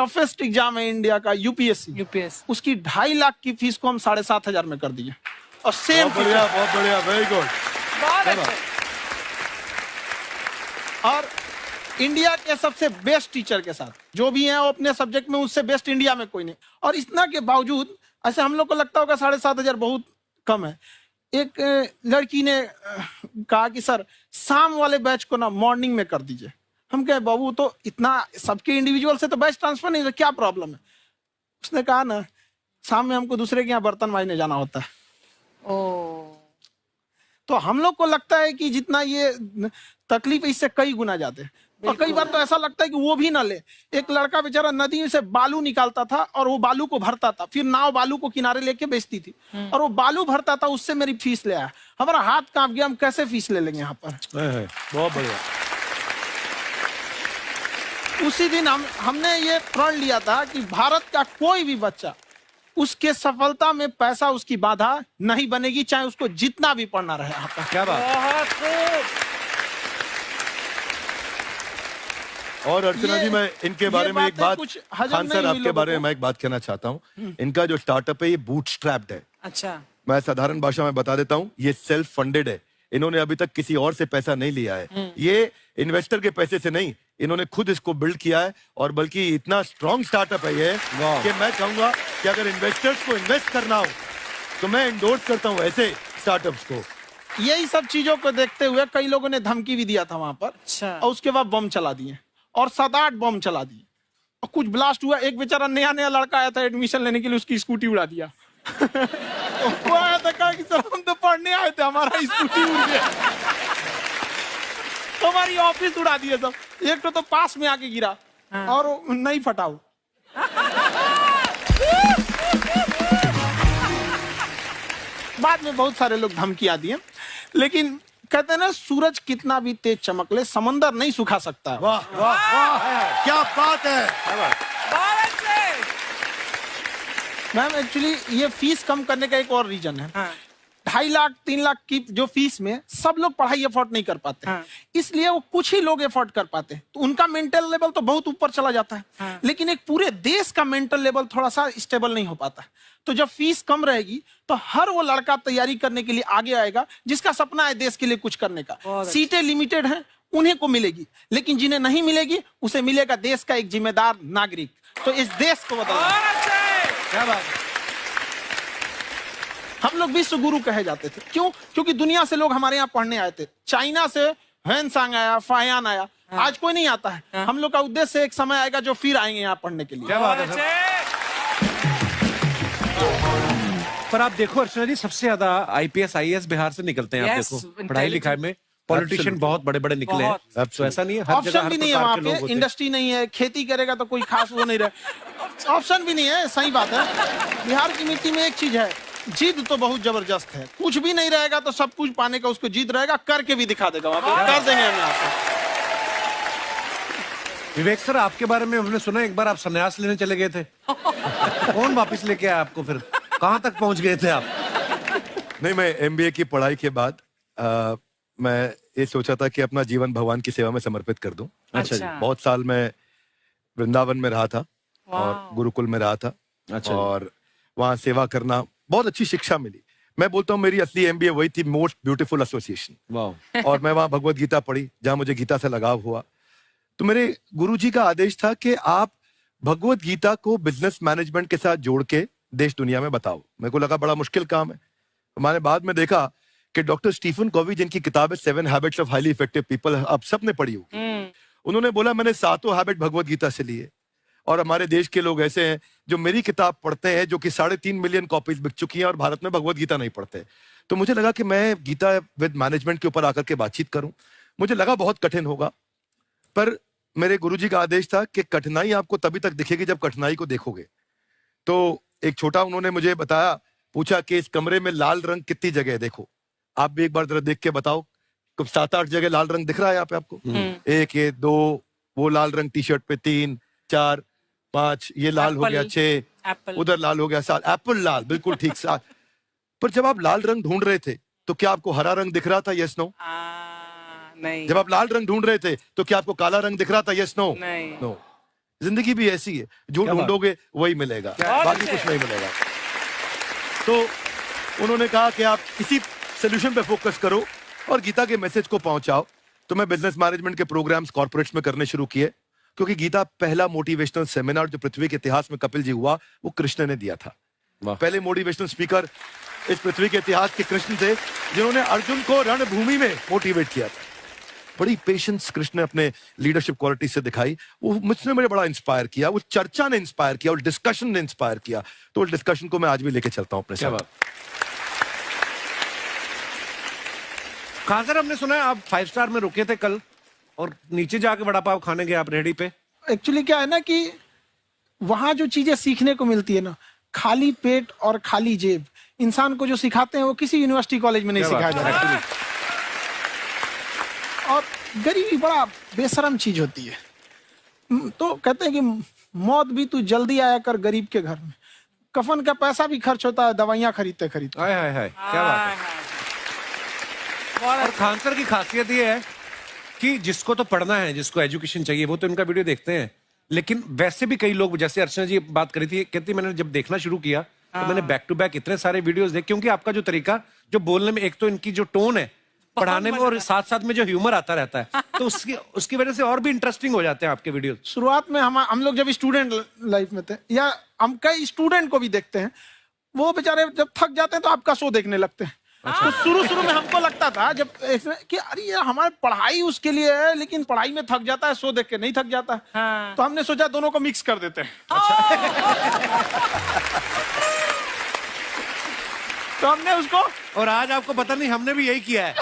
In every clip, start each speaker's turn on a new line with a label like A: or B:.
A: Toughest exam है India का, UPSC, उसकी 2.5 लाख की फीस को हम 7,500 में कर दिए। और सेम
B: बहुत बढ़िया, वेरी गुड।
A: और इंडिया के सबसे बेस्ट टीचर के साथ जो भी हैं वो अपने सब्जेक्ट में उससे बेस्ट इंडिया में कोई नहीं। और इतना के बावजूद ऐसे हम लोग को लगता होगा 7,500 बहुत कम है। एक लड़की ने कहा कि सर शाम वाले बैच को ना मॉर्निंग में कर दीजिए। हम कहे बाबू तो इतना सबके इंडिविजुअल से तो बैच ट्रांसफर नहीं, तो क्या प्रॉब्लम है? उसने कहा ना शाम में हमको दूसरे के यहाँ बर्तन मांजने जाना होता है। तो हम लोग को लगता है कि जितना ये तकलीफ इससे कई गुना जाते हैं। और कई बार तो ऐसा लगता है कि वो भी ना ले। एक लड़का बेचारा नदी से बालू निकालता था और वो बालू को भरता था, फिर नाव बालू को किनारे लेके बेचती थी और वो बालू भरता था, उससे मेरी फीस ले आया। हमारा हाथ कांप गया, हम कैसे फीस ले लेंगे यहाँ पर।
B: बहुत बढ़िया।
A: उसी दिन हमने ये प्रण लिया था कि भारत का कोई भी बच्चा उसके सफलता में पैसा उसकी बाधा नहीं बनेगी, चाहे उसको जितना भी पढ़ना रहे यहाँ पर।
B: क्या बात। और अर्चना जी, मैं इनके बारे में एक बात, खान सर आपके बारे में मैं एक बात कहना चाहता हूँ। इनका जो स्टार्टअप है ये बूटस्ट्रैप्ड है।
C: अच्छा,
B: मैं साधारण भाषा में बता देता हूँ, ये सेल्फ फंडेड है। इन्होंने अभी तक किसी और से पैसा नहीं लिया है। ये इन्वेस्टर के पैसे से नहीं, इन्होंने खुद इसको बिल्ड किया है। और बल्कि इतना स्ट्रॉन्ग स्टार्टअप है ये कि मैं कहूंगा कि अगर इन्वेस्टर्स को इन्वेस्ट करना हो तो मैं इंडोर्स करता हूँ ऐसे स्टार्टअप्स को।
A: यही सब चीजों को देखते हुए कई लोगों ने धमकी भी दिया था वहां पर।
C: अच्छा।
A: और उसके बाद बम चला दिए और 7-8 बम चला दिए और कुछ ब्लास्ट हुआ। एक बेचारा नया लड़का आया था एडमिशन लेने के लिए, उसकी स्कूटी उड़ा दिया। वो आया था, कहा कि सर हम तो पढ़ने आए थे, हमारा स्कूटी उड़ गया। हमारी ऑफिस उड़ा दिए सब। एक तो पास में आके गिरा और नहीं फटा वो। बाद में बहुत सारे लोग धमकियां दिए, लेकिन कहते हैं ना सूरज कितना भी तेज चमक ले समंदर नहीं सुखा सकता।
B: वाह वाह वाह, क्या बात है।
A: मैम एक्चुअली ये फीस कम करने का एक और रीजन है। 2.5 लाख 3 लाख की जो फीस में सब लोग पढ़ाई एफोर्ड नहीं कर पाते। इसलिए वो कुछ ही लोग एफोर्ड कर पाते हैं, तो उनका मेंटल लेवल तो बहुत ऊपर चला जाता है। लेकिन एक पूरे देश का मेंटल लेवल थोड़ा सा स्टेबल नहीं हो पाता। तो जब फीस कम रहेगी तो हर वो लड़का तैयारी करने के लिए आगे आएगा जिसका सपना है देश के लिए कुछ करने का। सीटें लिमिटेड हैं, उन्हें को मिलेगी, लेकिन जिन्हें नहीं मिलेगी उसे मिलेगा देश का एक जिम्मेदार नागरिक। तो इस देश को बदलना। क्या बात है। हम लोग विश्व गुरु कहे जाते थे, क्यों? क्योंकि दुनिया से लोग हमारे यहाँ पढ़ने आए थे। चाइना से ह्वेनसांग आया, फायान आया, आज कोई नहीं आता है। हम लोग का उद्देश्य एक समय आएगा जो फिर आएंगे यहाँ पढ़ने के लिए।
B: क्या बात है।
D: पर आप देखो अर्चना जी, सबसे ज्यादा आईपीएस आईएएस बिहार से निकलते हैं। आप देखो पढ़ाई लिखाई में पॉलिटिशियन बहुत बड़े बड़े निकले हैं। तो ऐसा नहीं है, हर
A: ऑप्शन भी नहीं है वहाँ पे, इंडस्ट्री नहीं है, खेती करेगा तो कोई खास वो नहीं रहे, ऑप्शन भी नहीं है। सही बात है। बिहार की मिट्टी में एक चीज है, जिद तो बहुत जबरदस्त है। कुछ भी नहीं रहेगा तो सब कुछ पाने का उसको जिद रहेगा, करके भी दिखा देगा। वहाँ पे कर देंगे हम आपको।
D: विवेक सर, आपके बारे में हमने सुना एक बार आप संन्यास लेने चले गए थे। कौन वापस लेके आया आपको? फिर कहाँ तक पहुंच गए थे आप?
B: नहीं, मैं एमबीए की पढ़ाई के बाद मैं ये सोचा था कि अपना जीवन भगवान की सेवा में समर्पित कर दूं।
D: अच्छा जी।
B: बहुत साल मैं वृंदावन में रहा था और गुरुकुल में रहा था।
D: अच्छा।
B: और वहाँ सेवा करना, बहुत अच्छी शिक्षा मिली। मैं बोलता हूँ मेरी असली एमबीए वही थी, मोस्ट ब्यूटीफुल एसोसिएशन।
D: वाह।
B: और मैं वहाँ भगवत गीता पढ़ी, जहाँ मुझे गीता से लगाव हुआ। तो मेरे गुरुजी का आदेश था कि आप भगवत गीता को बिजनेस मैनेजमेंट के साथ जोड़ के देश दुनिया में बताओ। मेरे को लगा बड़ा मुश्किल काम है। मैंने बाद में देखा कि डॉक्टर स्टीफन कोवी, जिनकी किताब है 7 habits of highly effective people, आप सबने पढ़ी होगी, उन्होंने बोला मैंने 7 हैबिट भगवत गीता से लिए। और हमारे देश के लोग ऐसे हैं जो मेरी किताब पढ़ते हैं, जो कि 3.5 मिलियन कॉपीज बिक चुकी हैं, और भारत में भगवत गीता नहीं पढ़ते। तो मुझे लगा कि मैं गीता विद मैनेजमेंट के ऊपर आकर के बातचीत करूं। मुझे लगा बहुत कठिन होगा, पर मेरे गुरुजी का आदेश था कि कठिनाई आपको तभी तक दिखेगी जब कठिनाई को देखोगे। तो एक छोटा उन्होंने मुझे बताया, पूछा कि इस कमरे में लाल रंग कितनी जगह है, देखो आप भी एक बार जरा देख के बताओ। 7-8 जगह लाल रंग दिख रहा है यहाँ पे आपको? 1 ये 2, वो लाल रंग टी शर्ट पे 3 4 5, ये लाल हो गया 6, उधर लाल हो गया 7, एप्पल लाल, बिल्कुल ठीक 7। पर जब आप लाल रंग ढूंढ रहे थे तो क्या आपको हरा रंग दिख रहा था? Yes no?
C: नहीं।
B: जब आप लाल रंग ढूंढ रहे थे तो क्या आपको काला रंग दिख रहा था? Yes no?
C: नहीं।
B: नो। जिंदगी भी ऐसी है, जो ढूंढोगे वही मिलेगा, बाकी कुछ नहीं मिलेगा। तो उन्होंने कहा कि आप इसी सोल्यूशन पे फोकस करो और गीता के मैसेज को पहुंचाओ। तो मैं बिजनेस मैनेजमेंट के प्रोग्राम्स कॉर्पोरेट्स में करने शुरू किए, क्योंकि गीता पहला मोटिवेशनल सेमिनार जो पृथ्वी के इतिहास में कपिल जी हुआ, वो कृष्ण ने दिया था। पहले मोटिवेशनल स्पीकर इस पृथ्वी के इतिहास के कृष्ण थे, जिन्होंने अर्जुन को रणभूमि में मोटिवेट किया था। बड़ी पेशेंस कृष्ण ने अपने लीडरशिप क्वालिटी से दिखाई, वो मुझसे मुझे बड़ा इंस्पायर किया, वो चर्चा ने इंस्पायर किया, वो डिस्कशन ने इंस्पायर किया। तो उस डिस्कशन को मैं आज भी लेके चलता हूं अपने साथ।
D: कहां सर, हमने सुना है आप 5 स्टार में रुके थे कल और नीचे जाके वड़ा पाव खाने गए आप रेडी पे।
A: एक्चुअली क्या है ना कि वहां जो चीजें सीखने को मिलती है ना, खाली पेट और खाली जेब इंसान को जो सिखाते हैं वो किसी यूनिवर्सिटी कॉलेज में नहीं सिखाया जाता है। और गरीबी बड़ा बेशरम चीज होती है। तो कहते हैं कि मौत भी तू जल्दी आया कर गरीब के घर में, कफन का पैसा भी खर्च होता है दवाइयां खरीदते खरीदते।
D: हाय हाय हाय, क्या बात है। और खान सर की खासियत ये है कि जिसको तो पढ़ना है, जिसको एजुकेशन चाहिए, वो तो इनका वीडियो देखते हैं, लेकिन वैसे भी कई लोग, जैसे अर्चना जी बात करी थी, कहती मैंने जब देखना शुरू किया तो मैंने बैक टू बैक इतने सारे वीडियोस देखे, क्योंकि आपका जो तरीका जो बोलने में, एक तो इनकी जो टोन है पढ़ाने में, और साथ साथ में जो ह्यूमर आता रहता है, तो उसकी वजह से और भी इंटरेस्टिंग हो जाते हैं आपके वीडियो।
A: शुरुआत में हम लोग जब स्टूडेंट लाइफ में थे, या हम कई स्टूडेंट को भी देखते हैं, वो बेचारे जब थक जाते हैं तो आपका शो देखने लगते हैं। तो शुरू में हमको लगता था जब कि अरे ये हमारी पढ़ाई उसके लिए है, लेकिन पढ़ाई में थक जाता है, शो देख के नहीं थक जाता। तो हमने सोचा दोनों को मिक्स कर देते हैं। तो हमने उसको,
D: और आज आपको पता नहीं हमने भी यही किया है।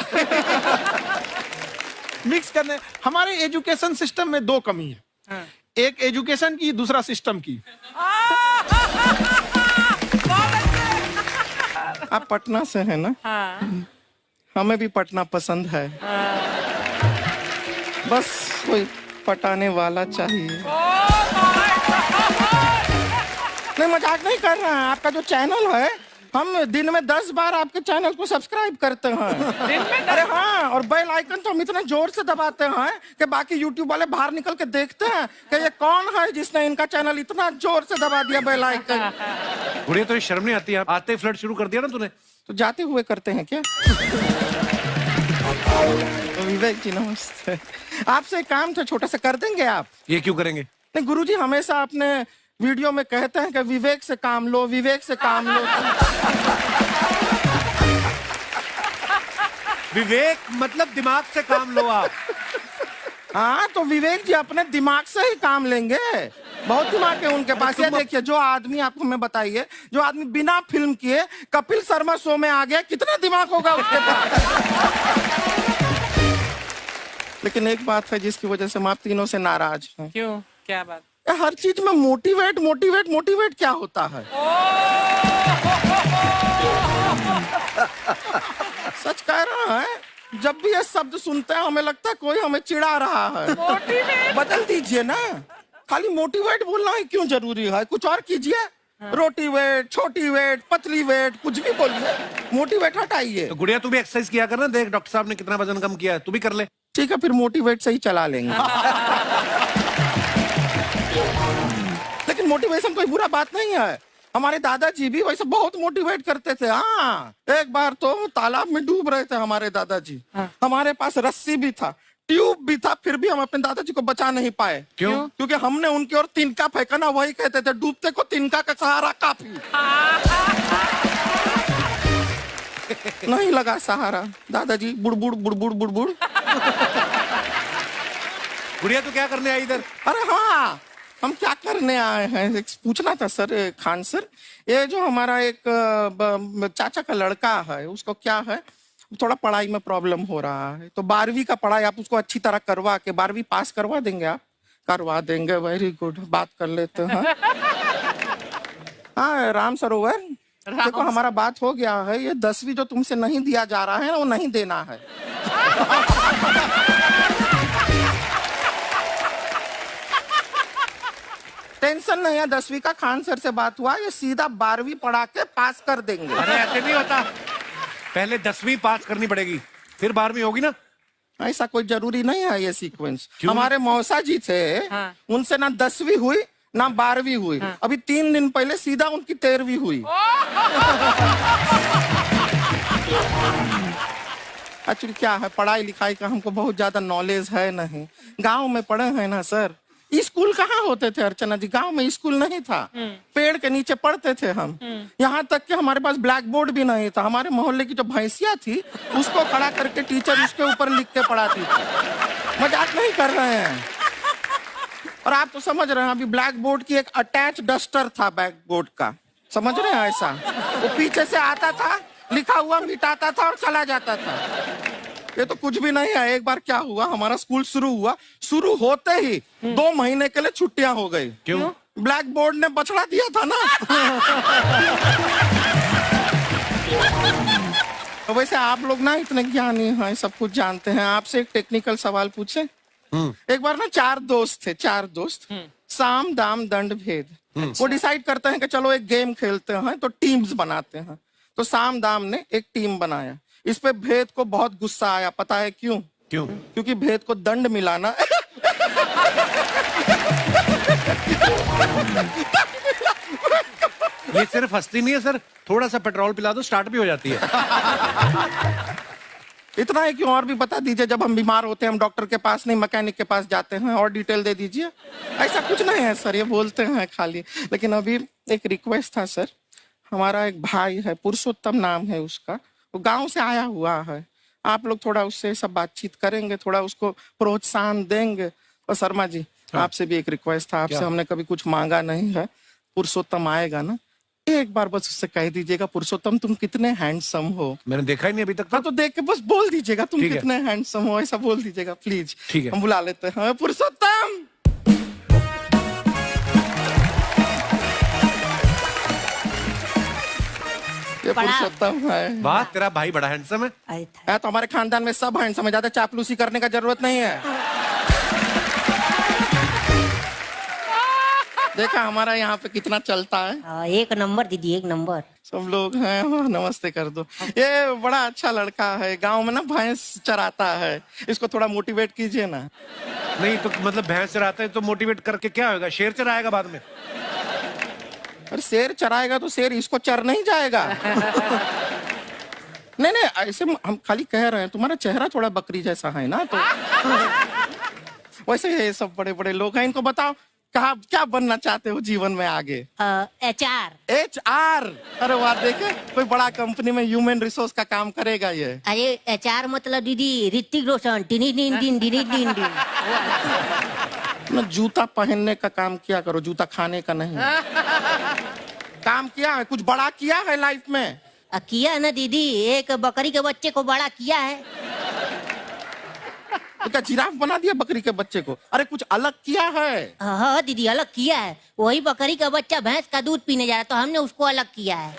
A: मिक्स करने। हमारे एजुकेशन सिस्टम में 2 कमी है, एक एजुकेशन की, दूसरा सिस्टम की।
C: आप पटना से हैं ना? हाँ। हमें भी पटना पसंद है। बस कोई पटाने वाला चाहिए। नहीं, मजाक नहीं कर रहे हैं। आपका जो चैनल है, हम दिन में 10 बार आपके चैनल को सब्सक्राइब करते हैं। अरे हाँ, और बेल आइकन तो हम इतना जोर से दबाते हैं कि बाकी यूट्यूब वाले बाहर निकल के देखते हैं कि ये कौन है जिसने इनका चैनल इतना जोर से दबा दिया बेल आइकन।
D: बुढ़िया, तो ये शर्म नहीं आती है? आते ही फ्लर्ट शुरू कर दिया ना तूने।
C: तो जाते हुए करते हैं क्या? विवेक जी नमस्ते। आपसे काम था छोटा सा, कर देंगे आप?
D: ये क्यों करेंगे?
C: नहीं, गुरुजी हमेशा अपने वीडियो में कहते हैं कि विवेक से काम लो, विवेक से काम लो।
D: विवेक मतलब दिमाग से काम लो आप।
C: हाँ, तो विवेक जी अपने दिमाग से ही काम लेंगे। बहुत दिमाग है उनके पास। ये देखिए, जो आदमी, आपको मैं बताइए, जो आदमी बिना फिल्म किए कपिल शर्मा शो में आ गया, कितना दिमाग होगा उसके पास। लेकिन एक बात है जिसकी वजह से हम आप तीनों से नाराज हैं।
E: क्यों? क्या बात?
C: हर चीज में मोटिवेट मोटिवेट मोटिवेट क्या होता है? सच कह रहा है, जब भी ये शब्द सुनते हैं हमें लगता है कोई हमें चिढ़ा रहा है। बदल दीजिए ना, खाली मोटिवेट बोलना ही क्यों जरूरी है? कुछ और कीजिए। रोटी वेट, छोटी वेट, पतली वेट, कुछ भी बोलिए, मोटिवेट हटाइए।
D: तो गुड़िया, तू भी एक्सरसाइज किया कर ना, देख डॉक्टर साहब ने कितना वजन कम किया है, तू भी कर ले।
C: ठीक है, फिर मोटिवेट से ही चला लेंगे। लेकिन मोटिवेशन कोई बुरा बात नहीं है। हमारे दादाजी भी वैसे बहुत मोटिवेट करते थे। हाँ, एक बार तो तालाब में डूब रहे थे हमारे दादाजी। हमारे पास रस्सी भी था, ट्यूब भी था, फिर भी हम अपने दादाजी को बचा नहीं पाए।
D: क्यों?
C: क्योंकि हमने उनकी ओर तिनका फेंका ना, वही कहते थे डूबते को तिनका का सहारा काफी। नहीं लगा सहारा, दादाजी बुड़बुड़ बुड़बुड़ बुड़बुड़।
D: गुड़िया, तू क्या करने आई इधर?
C: अरे हाँ, हम क्या करने आए हैं, एक पूछना था सर, खान सर, ये जो हमारा एक चाचा का लड़का है, उसको क्या है, थोड़ा पढ़ाई में प्रॉब्लम हो रहा है, तो 12वीं का पढ़ाई आप उसको अच्छी तरह करवा के 12वीं पास करवा देंगे आप? करवा देंगे, वेरी गुड, बात कर लेते हैं। हाँ राम सरोवर, देखो हमारा बात हो गया है, ये 10वीं जो तुमसे नहीं दिया जा रहा है वो नहीं देना है। टेंशन नहीं है, 10वीं का खान सर से बात हुआ, ये सीधा 12वीं पढ़ा के पास कर देंगे।
D: अरे ऐसे नहीं होता, पहले 10वीं पास करनी पड़ेगी, फिर 12वीं होगी ना।
C: ऐसा कोई जरूरी नहीं है ये सीक्वेंस। हमारे मौसा जी थे, उनसे ना 10वीं हुई ना 12वीं हुई, अभी 3 दिन पहले सीधा उनकी 13वीं हुई। एक्चुअली क्या है, पढ़ाई लिखाई का हमको बहुत ज्यादा नॉलेज है नहीं। गांव में पढ़े हैं ना सर, स्कूल कहाँ होते थे अर्चना जी, गांव में स्कूल नहीं था, पेड़ के नीचे पढ़ते थे हम। यहाँ तक कि हमारे पास ब्लैक बोर्ड भी नहीं था। हमारे मोहल्ले की जो भैंसिया थी उसको खड़ा करके टीचर उसके ऊपर लिख के पढ़ाती थी। मजाक नहीं कर रहे हैं। और आप तो समझ रहे हैं, अभी ब्लैक बोर्ड की एक अटैच डस्टर था बैक बोर्ड का, समझ रहे हैं ऐसा, वो पीछे से आता था, लिखा हुआ मिटाता था और चला जाता था। ये तो कुछ भी नहीं है। एक बार क्या हुआ, हमारा स्कूल शुरू हुआ, शुरू होते ही 2 महीने के लिए छुट्टियां हो गई।
D: क्यों?
C: ब्लैक बोर्ड ने बछड़ा दिया था ना। तो वैसे आप लोग ना इतने ज्ञानी हैं, सब कुछ जानते हैं। आपसे एक टेक्निकल सवाल पूछे। एक बार ना 4 दोस्त थे, 4 दोस्त, साम दाम दंड भेद। वो डिसाइड करते हैं कि चलो एक गेम खेलते हैं, तो टीम्स बनाते हैं। तो साम दाम ने एक टीम बनाया। इस पे भेद को बहुत गुस्सा आया। पता है क्यों?
D: क्यों?
C: क्योंकि भेद को दंड मिलाना
D: ये सिर्फ हंसती नहीं है सर, थोड़ा सा पेट्रोल पिला दो स्टार्ट भी हो जाती है।
C: इतना है कि और भी बता दीजिए, जब हम बीमार होते हैं हम डॉक्टर के पास नहीं मैकेनिक के पास जाते हैं, और डिटेल दे दीजिए। ऐसा कुछ नहीं है सर, ये बोलते हैं खाली। लेकिन अभी एक रिक्वेस्ट था सर, हमारा एक भाई है, पुरुषोत्तम नाम है उसका, वो गांव से आया हुआ है। आप लोग थोड़ा उससे सब बातचीत करेंगे, थोड़ा उसको प्रोत्साहन देंगे। और शर्मा जी, आपसे भी एक रिक्वेस्ट था, आपसे हमने कभी कुछ मांगा नहीं है। पुरुषोत्तम आएगा ना, एक बार बस उससे कह दीजिएगा, पुरुषोत्तम तुम कितने हैंडसम हो।
D: मैंने देखा ही नहीं अभी तक।
C: तो देख के बस बोल दीजिएगा तुम
D: ठीक है।
C: कितने हैंडसम हो, ऐसा बोल दीजिएगा प्लीज।
D: ठीक है।
C: हम बुला लेते हैं पुरुषोत्तम। ये पुरुषोत्तम है।
D: वाह, तेरा भाई बड़ा हैंडसम है।
C: है तो हमारे खानदान में सब हैंडसम है, ज्यादा चापलूसी करने का जरूरत नहीं है। देखा हमारा यहाँ पे कितना चलता है।
E: एक नंबर दीदी, एक नंबर।
C: सब लोग हैं, नमस्ते कर दो। ये बड़ा अच्छा लड़का है, गांव में ना भैंस चराता है, इसको थोड़ा मोटिवेट कीजिए ना।
D: नहीं तो मतलब भैंस चराता है तो मोटिवेट करके क्या होगा, शेर चराएगा बाद में।
C: अरे शेर चराएगा तो शेर इसको चर नहीं जाएगा। नहीं नहीं, ऐसे हम खाली कह रहे हैं, तुम्हारा चेहरा थोड़ा बकरी जैसा है ना, तो वैसे ये सब बड़े बड़े लोग हैं। इनको बताओ कहा क्या बनना चाहते हो जीवन में आगे?
E: HR।
C: HR? अरे वाह, देखे कोई बड़ा कंपनी में ह्यूमन रिसोर्स का काम करेगा ये।
E: अरे HR मतलब दीदी ऋतिक रोशन, टिनी टिन टिन टिनी टिन टिन।
C: ना जूता पहनने का काम किया करो, जूता खाने का नहीं। काम किया है, कुछ बड़ा किया है लाइफ में?
E: किया है ना दीदी, एक बकरी के बच्चे को बड़ा किया है।
C: तो क्या जिराफ बना दिया बकरी के बच्चे को? अरे कुछ अलग किया है।
E: हाँ दीदी, अलग किया है। वही बकरी का बच्चा भैंस का दूध पीने जा रहा, तो हमने उसको अलग किया है।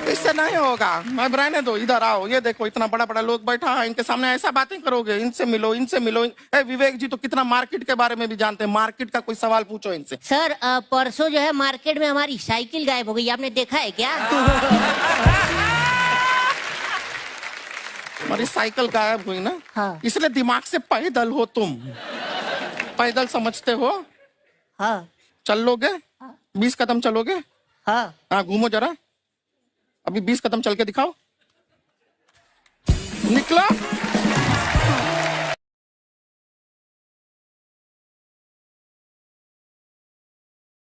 C: इससे नहीं होगा, मैं रहने दो, इधर आओ। ये देखो इतना बड़ा बड़ा लोग बैठा है, इनके सामने ऐसा बातें करोगे? इनसे मिलो, इनसे मिलो। विवेक जी तो कितना मार्केट के बारे में भी जानते हैं, मार्केट का कोई सवाल पूछो इनसे।
E: सर परसों जो है मार्केट में हमारी साइकिल गायब हो गई, आपने देखा है क्या?
C: हमारी साइकिल गायब हुई ना?
E: हाँ।
C: इसलिए दिमाग से पैदल हो तुम। पैदल समझते हो?
E: हाँ।
C: चल लोगे? 20 कदम चलोगे?
E: हाँ।
C: घूमो जरा, अभी 20 कदम चल के दिखाओ। निकलो।